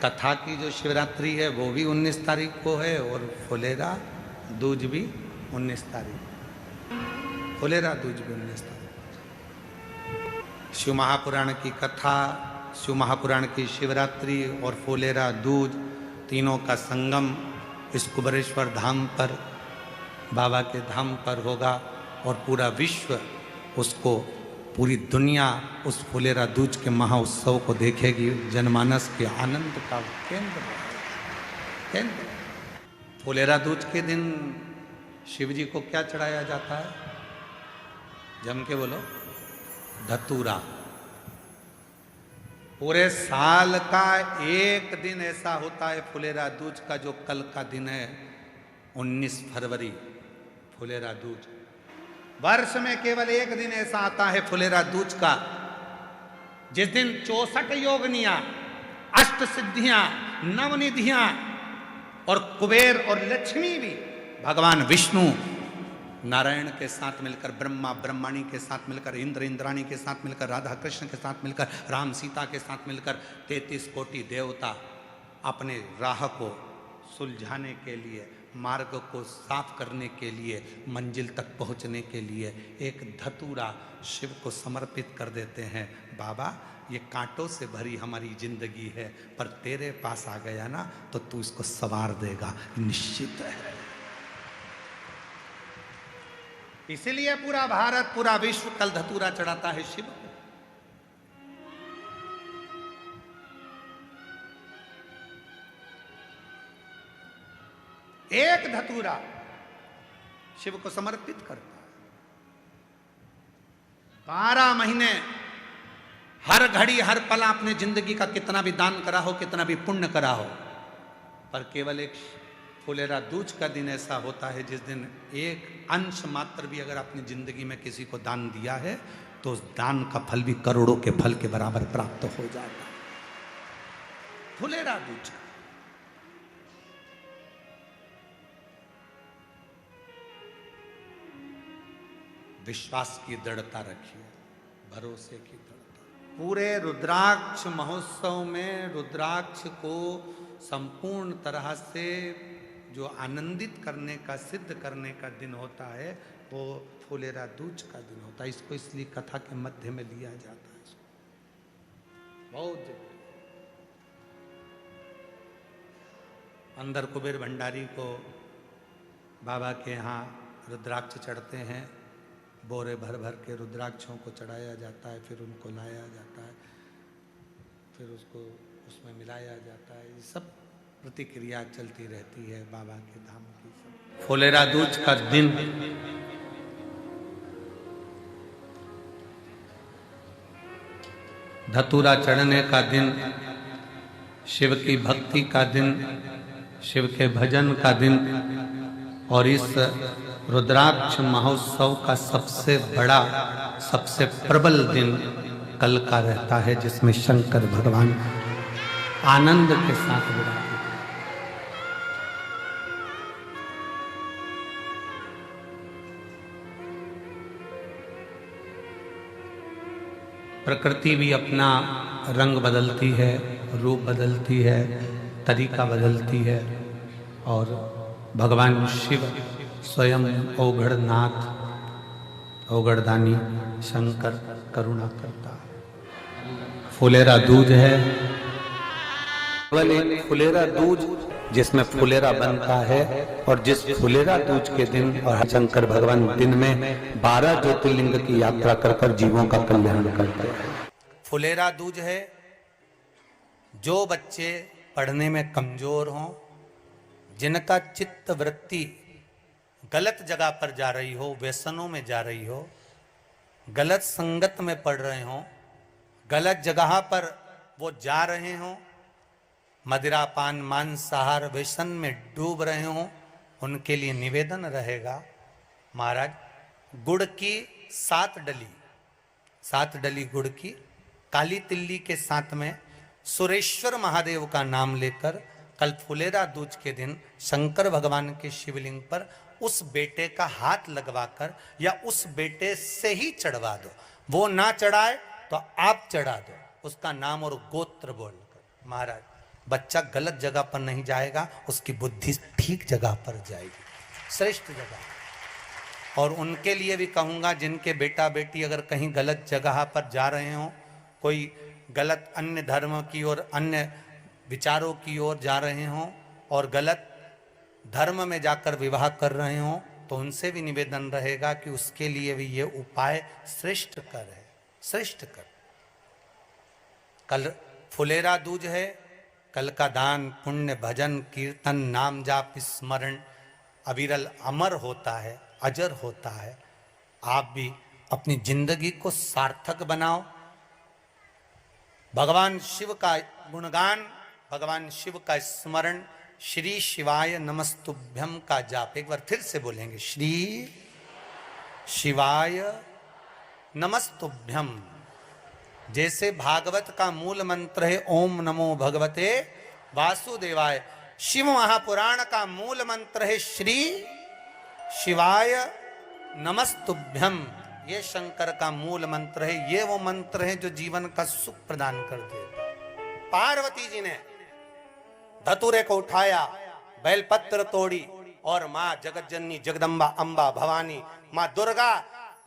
कथा की जो शिवरात्रि है वो भी 19 तारीख को है और फुलेरा दूज भी 19 तारीख, फुलेरा दूज भी 19 तारीख। शिव महापुराण की कथा, शिव महापुराण की शिवरात्रि और फुलेरा दूज तीनों का संगम इस कुबेरेश्वर धाम पर, बाबा के धाम पर होगा और पूरा विश्व उसको, पूरी दुनिया उस फुलेरा दूज के महाउत्सव को देखेगी। जनमानस के आनंद का केंद्र। फुलेरा दूज के दिन शिव जी को क्या चढ़ाया जाता है? जम के बोलो, धतूरा। पूरे साल का एक दिन ऐसा होता है फुलेरा दूज का, जो कल का दिन है 19 फरवरी, फुलेरा दूज। वर्ष में केवल एक दिन ऐसा आता है फुलेरा दूज का, जिस दिन 64 योगनियां, अष्ट सिद्धियां, नवनिधियां और कुबेर और लक्ष्मी भी भगवान विष्णु नारायण के साथ मिलकर, ब्रह्मा ब्रह्मणी के साथ मिलकर, इंद्र इंद्राणी के साथ मिलकर, राधा कृष्ण के साथ मिलकर, राम सीता के साथ मिलकर 33 कोटि देवता अपने राह को सुलझाने के लिए, मार्ग को साफ करने के लिए, मंजिल तक पहुंचने के लिए एक धतूरा शिव को समर्पित कर देते हैं। बाबा, ये कांटों से भरी हमारी जिंदगी है, पर तेरे पास आ गया ना तो तू इसको संवार देगा, निश्चित है। इसीलिए पूरा भारत, पूरा विश्व कल धतूरा चढ़ाता है शिव को। एक धतूरा शिव को समर्पित करता है। 12 महीने, हर घड़ी हर पल अपने जिंदगी का कितना भी दान करा हो, कितना भी पुण्य करा हो, पर केवल एक फुलेरा दूज का दिन ऐसा होता है जिस दिन एक अंश मात्र भी अगर अपनी जिंदगी में किसी को दान दिया है तो उस दान का फल भी करोड़ों के फल के बराबर प्राप्त हो जाता है। फुलेरा दूज का विश्वास की दृढ़ता रखिए, भरोसे की दृढ़ता। पूरे रुद्राक्ष महोत्सव में रुद्राक्ष को संपूर्ण तरह से जो आनंदित करने का, सिद्ध करने का दिन होता है वो फुलेरा दूज का दिन होता है। इसको इसलिए कथा के मध्य में लिया जाता है। बहुत अंदर कुबेर भंडारी को बाबा के यहाँ रुद्राक्ष चढ़ते हैं, बोरे भर भर के रुद्राक्षों को चढ़ाया जाता है, फिर उनको लाया जाता है, फिर उसको उसमें मिलाया जाता है। ये सब प्रतिक्रिया चलती रहती है बाबा के धाम की। सब फुलेरा दूज का दिन धतूरा चढ़ने का दिन, शिव की भक्ति का दिन, शिव के भजन का दिन, और इस रुद्राक्ष महोत्सव का सबसे बड़ा, सबसे प्रबल दिन कल का रहता है, जिसमें शंकर भगवान आनंद के साथ विराजित हैं। प्रकृति भी अपना रंग बदलती है, रूप बदलती है, तरीका बदलती है, और भगवान शिव स्वयं औघड़नाथ, औघड़दानी शंकर करुणा करता है। फुलेरा दूज है केवल एक फुलेरा दूज जिसमें फुलेरा बनता है, और जिस फुलेरा दूज के दिन और शंकर भगवान दिन में 12 ज्योतिर्लिंग की यात्रा कर कर जीवों का कल्याण करते हैं। फुलेरा दूज है जो बच्चे पढ़ने में कमजोर हों, जिनका चित्त वृत्ति गलत जगह पर जा रही हो, व्यसनों में जा रही हो, गलत संगत में पड़ रहे हो, गलत जगह पर वो जा रहे हो, मदिरा पान मांसाहार व्यसन में डूब रहे हो, उनके लिए निवेदन रहेगा, महाराज गुड़ की 7 डली गुड़ की काली तिल्ली के साथ में सुरेश्वर महादेव का नाम लेकर कल फुलेरा दूज के दिन शंकर भगवान के शिवलिंग पर उस बेटे का हाथ लगवाकर या उस बेटे से ही चढ़वा दो। वो ना चढ़ाए तो आप चढ़ा दो, उसका नाम और गोत्र बोलकर। महाराज बच्चा गलत जगह पर नहीं जाएगा, उसकी बुद्धि ठीक जगह पर जाएगी, श्रेष्ठ जगह। और उनके लिए भी कहूँगा जिनके बेटा बेटी अगर कहीं गलत जगह पर जा रहे हों, कोई गलत अन्य धर्म की ओर, अन्य विचारों की ओर जा रहे हों और गलत धर्म में जाकर विवाह कर रहे हों, तो उनसे भी निवेदन रहेगा कि उसके लिए भी ये उपाय श्रेष्ठ कर है, श्रेष्ठ कर। कल फुलेरा दूज है, कल का दान पुण्य भजन कीर्तन नाम जाप स्मरण अविरल अमर होता है, अजर होता है। आप भी अपनी जिंदगी को सार्थक बनाओ, भगवान शिव का गुणगान, भगवान शिव का स्मरण, श्री शिवाय नमस्तुभ्यम का जाप एक बार फिर से बोलेंगे, श्री शिवाय नमस्तुभ्यम। जैसे भागवत का मूल मंत्र है ओम नमो भगवते वासुदेवाय, शिव महापुराण का मूल मंत्र है श्री शिवाय नमस्तुभ्यम। ये शंकर का मूल मंत्र है, ये वो मंत्र है जो जीवन का सुख प्रदान करते हैं। पार्वती जी ने धतूरे को उठाया, बेलपत्र तोड़ी और माँ जगतजननी जगदम्बा अंबा भवानी माँ दुर्गा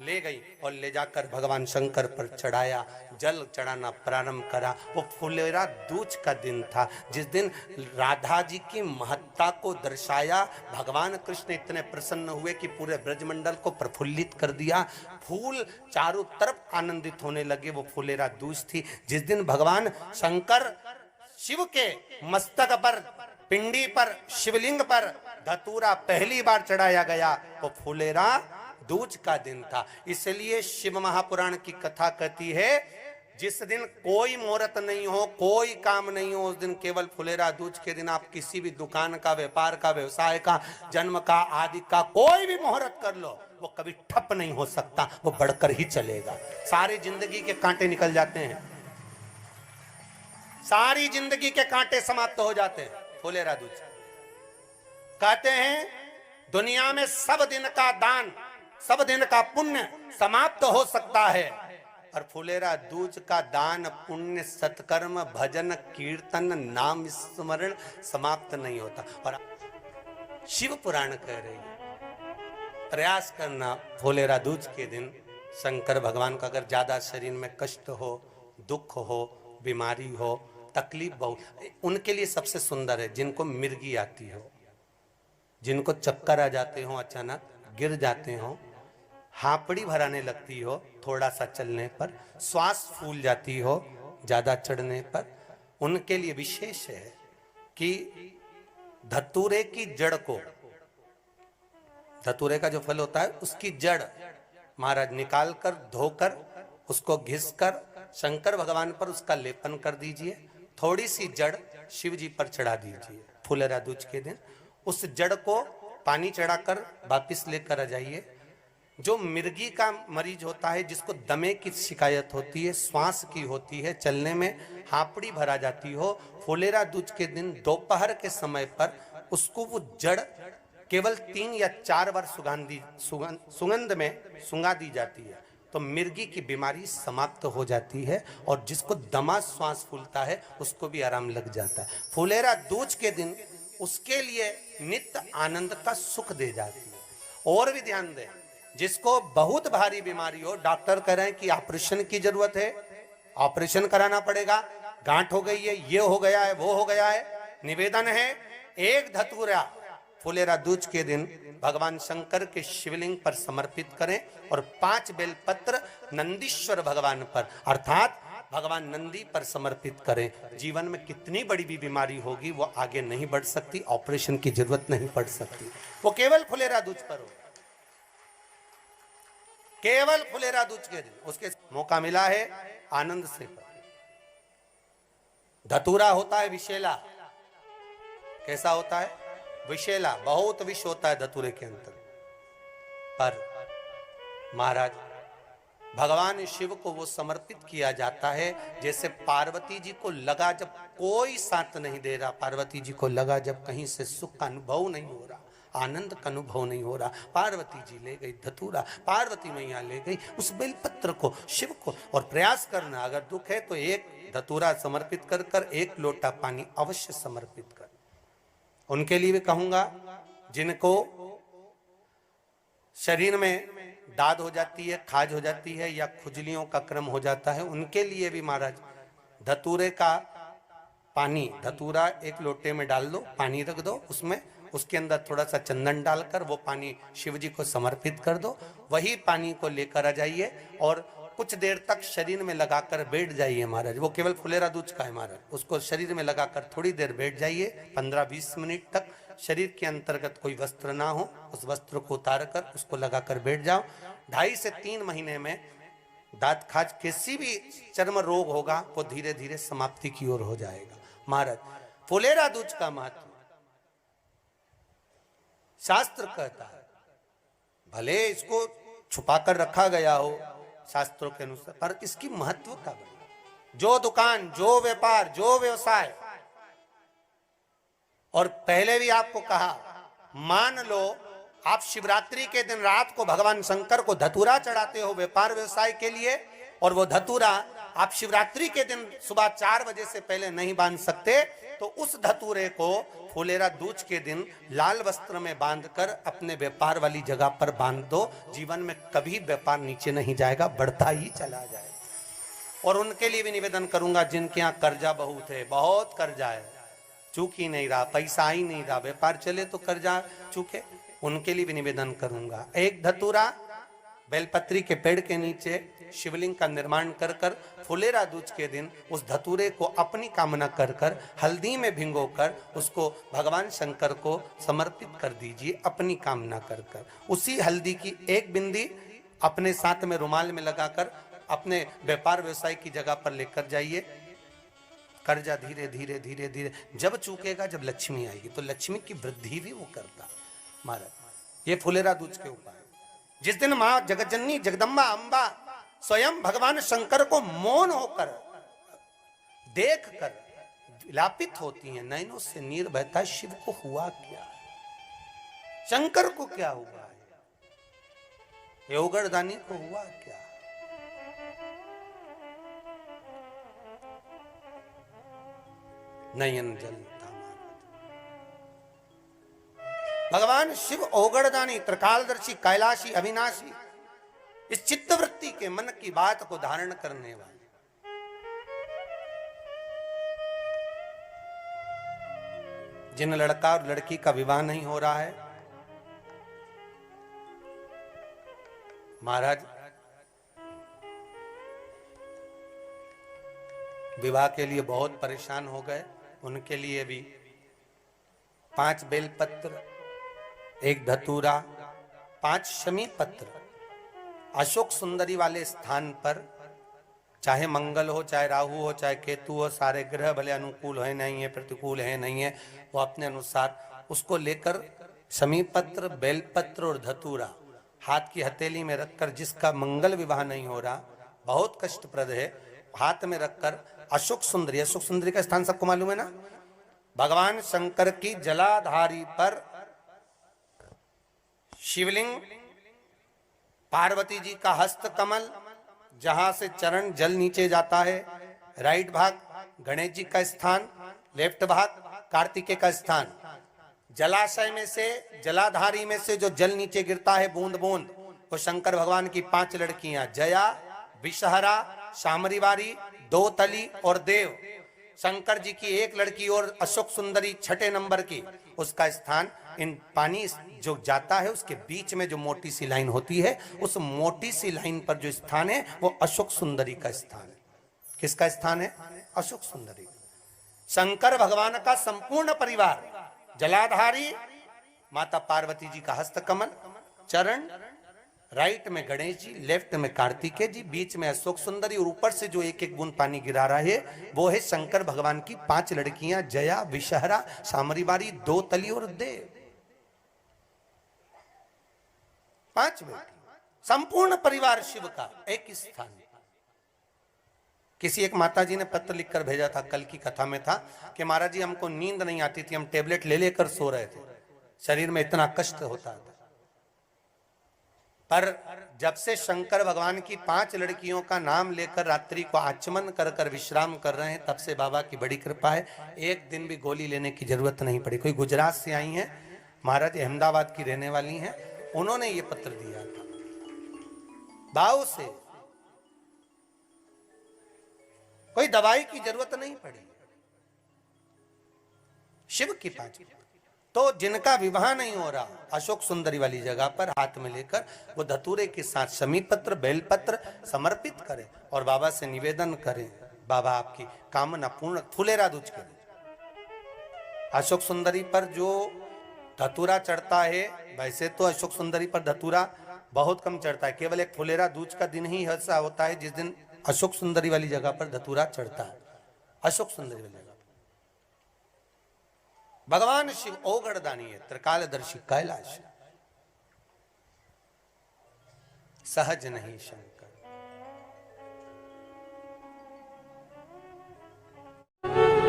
ले गई और ले जाकर भगवान शंकर पर चढ़ाया, जल चढ़ाना प्रारंभ करा। वो फुलेरा दूज का दिन था, जिस दिन राधा जी की महत्ता को दर्शाया। भगवान कृष्ण इतने प्रसन्न हुए कि पूरे ब्रजमंडल को प्रफुल्लित कर दिया, फूल चारों तरफ आनंदित होने लगे। वो फुलेरा दूज थी जिस दिन भगवान शंकर शिव के मस्तक पर, पिंडी पर, शिवलिंग पर धतूरा पहली बार चढ़ाया गया। वो फुलेरा दूज का दिन था। इसलिए शिव महापुराण की कथा कहती है जिस दिन कोई मुहूर्त नहीं हो, कोई काम नहीं हो, उस दिन केवल फुलेरा दूज के दिन आप किसी भी दुकान का, व्यापार का, व्यवसाय का, जन्म का, आदि का कोई भी मुहूर्त कर लो, वो कभी ठप नहीं हो सकता, वो बढ़कर ही चलेगा। सारी जिंदगी के कांटे निकल जाते हैं, सारी जिंदगी के कांटे समाप्त हो जाते हैं फुलेरा दूज। कहते हैं दुनिया में सब दिन का दान, सब दिन का पुण्य समाप्त हो सकता है, और फुलेरा दूज का दान पुण्य सत्कर्म भजन कीर्तन नाम स्मरण समाप्त नहीं होता। और शिव पुराण कह रही है प्रयास करना फुलेरा दूज के दिन शंकर भगवान का अगर ज्यादा शरीर में कष्ट हो, दुख हो, बीमारी हो, तकलीफ बहुत, उनके लिए सबसे सुंदर है जिनको मिर्गी आती हो, जिनको चक्कर आ जाते हो, अचानक गिर जाते हो, हापड़ी भराने लगती हो थोड़ा सा चलने पर, श्वास फूल जाती हो ज्यादा चढ़ने पर, उनके लिए विशेष है कि धतूरे की जड़ को, धतूरे का जो फल होता है उसकी जड़ महाराज निकाल कर धोकर उसको घिसकर शंकर भगवान पर उसका लेपन कर दीजिए, थोड़ी सी जड़ शिव जी पर चढ़ा दीजिए फुलेरा दूज के दिन। उस जड़ को पानी चढ़ाकर वापिस लेकर आ जाइए। जो मिर्गी का मरीज होता है, जिसको दमे की शिकायत होती है, श्वास की होती है, चलने में हापड़ी भरा जाती हो, फुलेरा दूज के दिन दोपहर के समय पर उसको वो जड़ केवल 3 या 4 बार सुगंध में सुंगा दी जाती है, तो मिर्गी की बीमारी समाप्त हो जाती है, और जिसको दमा श्वास फूलता है उसको भी आराम लग जाता है। फुलेरा दूज के दिन उसके लिए नित्य आनंद का सुख दे जाती है। और भी ध्यान दें, जिसको बहुत भारी बीमारी हो, डॉक्टर कह रहे हैं कि ऑपरेशन की जरूरत है, ऑपरेशन कराना पड़ेगा, गांठ हो गई है, ये हो गया है, वो हो गया है, निवेदन है एक धतूरा फुलेरा दूज के दिन भगवान शंकर के शिवलिंग पर समर्पित करें, और 5 बेलपत्र नंदीश्वर भगवान पर अर्थात भगवान नंदी पर समर्पित करें। जीवन में कितनी बड़ी भी बीमारी होगी वो आगे नहीं बढ़ सकती, ऑपरेशन की जरूरत नहीं पड़ सकती, वो केवल फुलेरा दूज पर हो, केवल फुलेरा दूज के दिन उसके मौका मिला है, आनंद से। धतूरा होता है विषैला, कैसा होता है? विषैला, बहुत विष होता है धतूरे के अंदर। पर महाराज भगवान शिव को वो समर्पित किया जाता है जैसे पार्वती जी को लगा जब कोई साथ नहीं दे रहा, पार्वती जी को लगा जब कहीं से सुख का अनुभव नहीं हो रहा, आनंद का अनुभव नहीं हो रहा। पार्वती जी ले गई धतूरा, पार्वती मैया ले गई उस बेलपत्र को शिव को, और प्रयास करना अगर दुख है तो एक धतूरा समर्पित कर कर एक लोटा पानी अवश्य समर्पित कर। उनके लिए भी कहूंगा जिनको शरीर में दाद हो जाती है, खाज हो जाती है या खुजलियों का क्रम हो जाता है, उनके लिए भी महाराज धतूरे का पानी, धतूरा एक लोटे में डाल दो, पानी रख दो उसमें, उसके अंदर थोड़ा सा चंदन डालकर वो पानी शिव जी को समर्पित कर दो। वही पानी को लेकर आ जाइए और कुछ देर तक शरीर में लगाकर बैठ जाइए महाराज। वो केवल फुलेरा दूध का है महाराज, उसको शरीर में लगाकर थोड़ी देर बैठ जाइए, 15-20 मिनट तक। शरीर के अंतर्गत कोई वस्त्र ना हो, उस वस्त्र को उतार कर उसको लगाकर बैठ जाओ। 2.5 से 3 महीने में दांत खाज किसी भी चर्म रोग होगा वो धीरे धीरे समाप्ति की ओर हो जाएगा। महाराज फुलेरा दूध का महत्व शास्त्र कहता है, भले इसको छुपा कर रखा गया हो शास्त्रों के अनुसार, पर इसकी महत्वता बड़ी। जो दुकान, जो व्यापार, जो व्यवसाय, और पहले भी आपको कहा, मान लो आप शिवरात्रि के दिन रात को भगवान शंकर को धतूरा चढ़ाते हो व्यापार व्यवसाय के लिए, और वो धतूरा आप शिवरात्रि के दिन सुबह 4 बजे से पहले नहीं बांध सकते, तो उस धतूरे को फुलेरा दूज के दिन लाल वस्त्र में बांधकर अपने व्यापार वाली जगह पर बांध दो। जीवन में कभी व्यापार नीचे नहीं जाएगा, बढ़ता ही चला जाएगा। और उनके लिए भी निवेदन करूंगा जिनके यहाँ कर्जा बहुत है, बहुत कर्जा है, चूक ही नहीं रहा, पैसा ही नहीं रहा, व्यापार चले तो कर्जा चूके, उनके लिए भी निवेदन करूंगा। एक धतूरा बेलपत्री के पेड़ के नीचे शिवलिंग का निर्माण कर कर फुलेरा दूज के दिन उस धतूरे को अपनी कामना कर कर हल्दी में भिंगोकर उसको भगवान शंकर को समर्पित कर दीजिए अपनी कामना कर कर। उसी हल्दी की एक बिंदी अपने साथ में रुमाल में लगाकर अपने व्यापार व्यवसाय की जगह पर लेकर जाइए। कर्जा धीरे धीरे धीरे धीरे जब चूकेगा, जब लक्ष्मी आएगी, तो लक्ष्मी की वृद्धि भी वो करता महाराज। ये फुलेरा दूज के उपाय। जिस दिन मां जगतजननी जगदम्बा अंबा स्वयं भगवान शंकर को मौन होकर देख कर विलापित होती हैं, नैनों से नीर बहता है, शिव को हुआ क्या, शंकर को क्या हुआ है, योगरदानी को हुआ क्या। नयन जलता भगवान शिव ओगड़दानी, त्रिकालदर्शी, कैलाशी, अविनाशी, इस चित्तवृत्ति के मन की बात को धारण करने वाले। जिन लड़का और लड़की का विवाह नहीं हो रहा है, महाराज विवाह के लिए बहुत परेशान हो गए, उनके लिए भी 5 बेलपत्र, 1 धतूरा, 5 शमी पत्र अशोक सुंदरी वाले स्थान पर, चाहे मंगल हो, चाहे राहु हो, चाहे केतु हो, सारे ग्रह भले अनुकूल है नहीं है, प्रतिकूल है नहीं है, वो अपने अनुसार उसको लेकर शमी पत्र, बेलपत्र और धतूरा हाथ की हथेली में रखकर, जिसका मंगल विवाह नहीं हो रहा, बहुत कष्टप्रद है, हाथ में रखकर अशोक सुंदरी, अशोक सुंदरी का स्थान सबको मालूम है ना, भगवान शंकर की जलाधारी पर शिवलिंग, पार्वती जी का हस्त कमल, जहां से चरण जल नीचे जाता है, राइट भाग गणेश जी का स्थान, लेफ्ट भाग कार्तिकेय का स्थान। जलाशय में से, जलाधारी में से जो जल नीचे गिरता है बूंद बूंद, वो शंकर भगवान की 5 लड़कियां, जया, विषहरा, शामरीवारी, दो तली और देव। शंकर जी की 1 लड़की और अशोक सुंदरी 6ठे नंबर की, उसका स्थान, इन पानी जो जाता है उसके बीच में जो मोटी सी लाइन होती है, उस मोटी सी लाइन पर जो स्थान है वो अशोक सुंदरी का स्थान है। किसका स्थान है? अशोक सुंदरी। शंकर भगवान का संपूर्ण परिवार, जलाधारी माता पार्वती जी का हस्तकमल, चरण, राइट में गणेश जी, लेफ्ट में कार्तिकेय जी, बीच में अशोक सुंदरी, और ऊपर से जो 1-1 बूंद पानी गिरा रहा है वो है शंकर भगवान की 5 लड़कियां, जया, विषहरा, शामरीवारी, दो तली और देव। 5 बेटी, संपूर्ण परिवार शिव का एक स्थान। किसी एक माता जी ने पत्र लिखकर भेजा था, कल की कथा में था कि महाराज जी हमको नींद नहीं आती थी, हम टेबलेट ले लेकर सो रहे थे, शरीर में इतना कष्ट होता था। पर जब से शंकर भगवान की 5 लड़कियों का नाम लेकर रात्रि को आचमन कर कर विश्राम कर रहे हैं, तब से बाबा की बड़ी कृपा है, एक दिन भी गोली लेने की जरूरत नहीं पड़ी। कोई गुजरात से आई हैं, महाराज अहमदाबाद की रहने वाली हैं, उन्होंने ये पत्र दिया था भाव से, कोई दवाई की जरूरत नहीं पड़ी। शिव की 5। तो जिनका विवाह नहीं हो रहा, अशोक सुंदरी वाली जगह पर हाथ में लेकर वो धतूरे के साथ समीप पत्र बेलपत्र समर्पित करें और बाबा से निवेदन करें, बाबा आपकी कामना पूर्ण। फुलेरा दूज करें। अशोक सुंदरी पर जो धतूरा चढ़ता है, वैसे तो अशोक सुंदरी पर धतूरा बहुत कम चढ़ता है, केवल एक फुलेरा दूज का दिन ही ऐसा होता है जिस दिन अशोक सुंदरी वाली जगह पर धतूरा चढ़ता है। अशोक सुंदरी वाली जगह भगवान शिव ओगढ़दानी है, त्रिकालदर्शी कैलाश, सहज नहीं शंकर।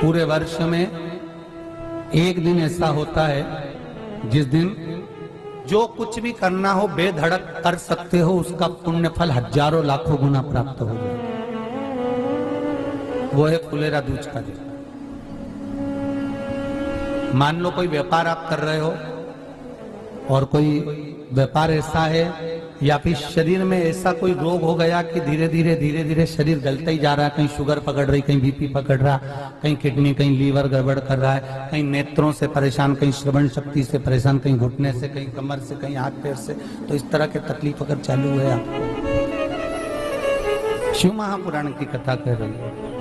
पूरे वर्ष में एक दिन ऐसा होता है जिस दिन जो कुछ भी करना हो बेधड़क कर सकते हो, उसका पुण्य फल हजारों लाखों गुना प्राप्त हो जाए। वो है फुलेरा दूज का दिन। मान लो कोई व्यापार आप कर रहे हो और कोई व्यापार ऐसा है या फिर शरीर में ऐसा कोई रोग हो गया कि धीरे धीरे शरीर गलता ही जा रहा है, कहीं शुगर पकड़ रही, कहीं बीपी पकड़ रहा, कहीं किडनी, कहीं लीवर गड़बड़ कर रहा है, कहीं नेत्रों से परेशान, कहीं श्रवण शक्ति से परेशान, कहीं घुटने से, कहीं कमर से, कहीं हाथ पैर से। तो इस तरह के तकलीफ अगर चालू है आपको, शिव महापुराण की कथा कह रही है।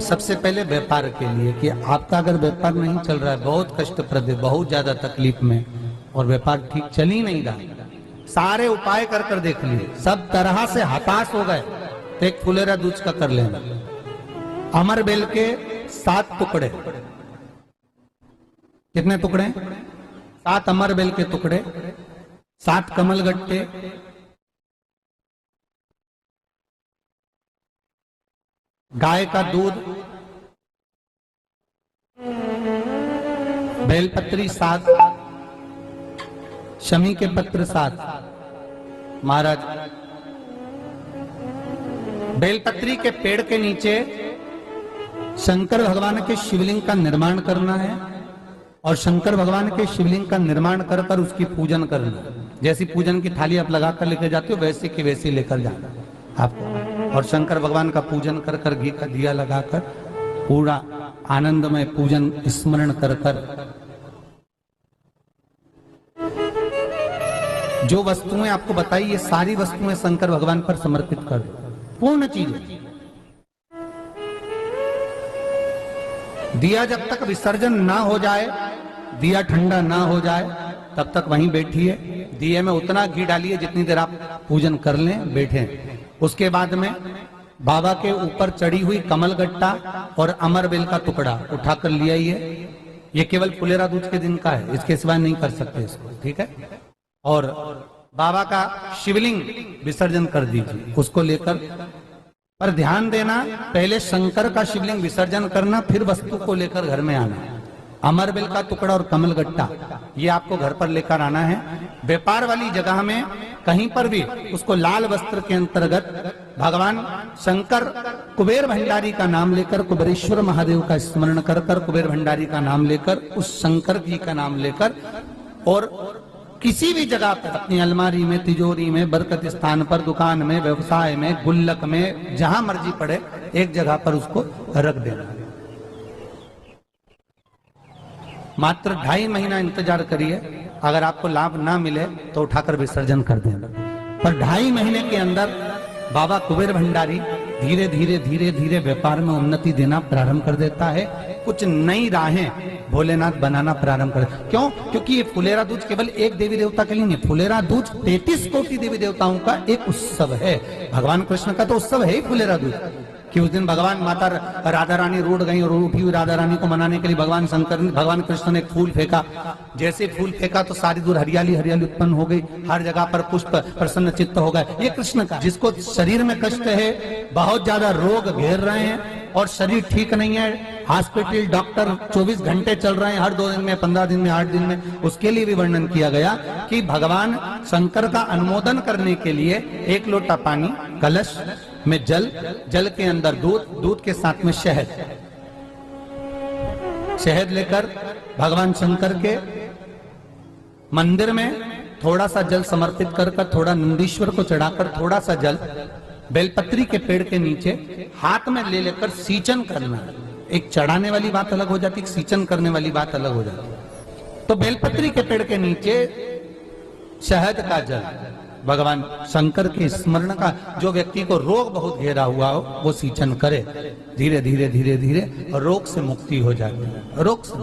सबसे पहले व्यापार के लिए कि आपका अगर व्यापार नहीं चल रहा है, बहुत कष्टप्रद है, बहुत ज्यादा तकलीफ में, और व्यापार ठीक चल ही नहीं रहा, सारे उपाय कर कर देख लिए, सब तरह से हताश हो गए, तो एक फुलेरा दूज का कर लेना। अमर बेल के 7 टुकड़े, कितने टुकड़े? 7 अमर बेल के टुकड़े, 7 कमल गट्टे, गाय का दूध, बेलपत्री 7, शमी के पत्र 7। महाराज बेलपत्री के पेड़ के नीचे शंकर भगवान के शिवलिंग का निर्माण करना है और शंकर भगवान के शिवलिंग का निर्माण कर कर उसकी पूजन करना। जैसी पूजन की थाली आप लगा कर लेकर जाते हो, वैसे की वैसी लेकर जाना आपको, और शंकर भगवान का पूजन कर कर घी का दिया लगाकर पूरा आनंदमय पूजन स्मरण कर कर जो वस्तुएं आपको बताई, ये सारी वस्तुएं शंकर भगवान पर समर्पित कर दो, पूर्ण चीजें। दिया जब तक विसर्जन ना हो जाए, दिया ठंडा ना हो जाए, तब तक वहीं बैठिए। दिए में उतना घी डालिए जितनी देर आप पूजन कर लें, बैठे। उसके बाद में बाबा के ऊपर चढ़ी हुई कमल गट्टा और अमर बेल का टुकड़ा उठाकर ले आइए। ये केवल फुलेरा दूज के दिन का है, इसके सिवा नहीं कर सकते इसको, ठीक है। और बाबा का शिवलिंग विसर्जन कर दीजिए, उसको लेकर, पर ध्यान देना, पहले शंकर का शिवलिंग विसर्जन करना, फिर वस्तु को लेकर घर में आना। अमर बेल का टुकड़ा और कमल गट्टा ये आपको घर पर लेकर आना है। व्यापार वाली जगह में कहीं पर भी उसको लाल वस्त्र के अंतर्गत भगवान शंकर कुबेर भंडारी का नाम लेकर, कुबेरेश्वर महादेव का स्मरण कर कर, कुबेर भंडारी का नाम लेकर, उस शंकर जी का नाम लेकर, और किसी भी जगह पर अपनी अलमारी में, तिजोरी में, बरकत स्थान पर, दुकान में, व्यवसाय में, गुल्लक में, जहां मर्जी पड़े, एक जगह पर उसको रख देना। मात्र 2.5 महीना इंतजार करिए, अगर आपको लाभ ना मिले तो उठाकर विसर्जन कर देना। पर 2.5 महीने के अंदर बाबा कुबेर भंडारी धीरे धीरे व्यापार में उन्नति देना प्रारंभ कर देता है। कुछ नई राहें भोलेनाथ बनाना प्रारंभ कर। क्यों? क्योंकि ये फुलेरा दूज केवल एक देवी देवता के लिए नहीं, फुलेरा दूज 33 कोटि देवी देवताओं का एक उत्सव है। भगवान कृष्ण का तो उत्सव है ही फुलेरा दूज, कि उस दिन भगवान माता राधा रानी रूठ गई और उठी हुई राधा रानी को मनाने के लिए भगवान कृष्ण ने एक फूल फेंका। जैसे फूल फेंका तो सारी दूर हरियाली उत्पन्न हो गई, हर जगह पर पुष्प प्रसन्न चित्त हो गए। ये कृष्ण का, जिसको शरीर में कष्ट है, बहुत ज्यादा रोग घेर रहे हैं, और शरीर ठीक नहीं है, हॉस्पिटल डॉक्टर 24 घंटे चल रहे हैं, हर 2 दिन में, 15 दिन में, 8 दिन में, उसके लिए भी वर्णन किया गया कि भगवान शंकर का अनुमोदन करने के लिए 1 लोटा पानी, कलश में जल, जल के अंदर दूध, दूध के साथ में शहद, शहद लेकर भगवान शंकर के मंदिर में थोड़ा सा जल समर्पित कर थोड़ा नंदीश्वर को चढ़ाकर थोड़ा सा जल बेलपत्री के पेड़ के नीचे हाथ में ले लेकर सींचन करना। एक चढ़ाने वाली बात अलग हो जाती, एक सींचन करने वाली बात अलग हो जाती। तो बेलपत्री के पेड़ के नीचे शहद का जल भगवान शंकर के स्मरण का, जो व्यक्ति को रोग बहुत घेरा हुआ हो वो सींचन करे, धीरे धीरे धीरे धीरे रोग से मुक्ति हो जाती है, रोग से